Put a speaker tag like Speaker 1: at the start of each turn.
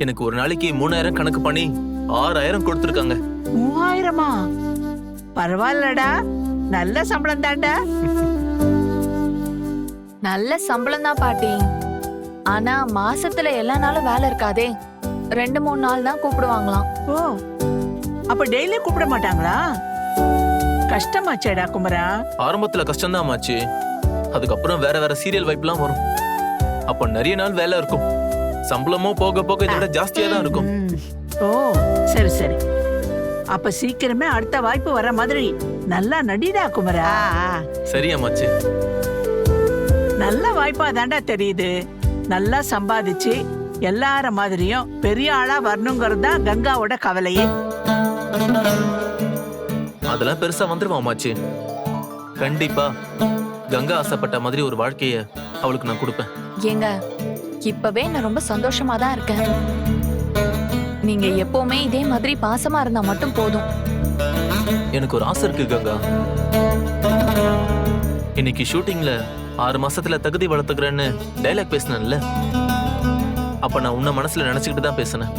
Speaker 1: எனக்கு ஒரு நாளைக்கு 3000 கணக்கு பண்ணி 6000 கொடுத்துருக்காங்க.
Speaker 2: 3000-மா? பரவாயில்லடா, நல்ல சம்பளம் தான்டா.
Speaker 3: நல்ல சம்பளம் தான் பாட்டி. ஆனா மாசத்துல எல்லா நாளும் வேலை இருக்காதே, 2-3 நாள் தான் கூப்பிடுவாங்களாம்.
Speaker 2: ஓ, அப்ப டெய்லி கூப்பிட மாட்டாங்களா? கஷ்டமாச்சேடா குமரா.
Speaker 1: ஆரம்பத்துல கஷ்டம்தான் ஆச்சு. அதுக்கப்புறம் வேற வேற சீரியல் வைப்லாம் வரும். அப்ப நிறைய நாள் வேலை இருக்கும். சம்பளமும் போக போக இதை விட ஜாஸ்தியா தான் இருக்கும்.
Speaker 2: ஓ, சரி சரி. அப்ப சீக்கிரமே அடுத்த வாய்ப்பு வர மாதிரி நல்லா நடிடா குமரா.
Speaker 1: சரி அம்மாச்சி.
Speaker 2: நல்ல வாய்ப்பா தாண்டா தெரியுது. நல்லா சம்பாதிச்சு எல்லார மாதிரியும் பெரிய ஆளா வரணுங்கிறது தான் கங்காவோட கவலையே.
Speaker 1: அதெல்லாம் பெருசா வந்துருவான் அம்மாச்சி. கண்டிப்பா கங்கா ஆசைப்பட்ட மாதிரி ஒரு வாழ்க்கைய அவளுக்கு நான் கொடுப்பேன்.
Speaker 3: ஏங்க, இப்பவே நான் ரொம்ப சந்தோஷமா தான் இருக்கேன். நீங்க எப்பவுமே இதே மாதிரி பாசமா இருந்தா மட்டும் போதும்.
Speaker 1: எனக்கு ஒரு ஆசை இருக்கு கங்கா. இன்னைக்கு ஷூட்டிங்ல 6 மாசத்துல தகுதி வளர்த்துக்கிறேன்னு டைலாக் பேசினேன்ல, அப்ப நான் உன்ன மனசுல நினைச்சுக்கிட்டு தான் பேசினேன்.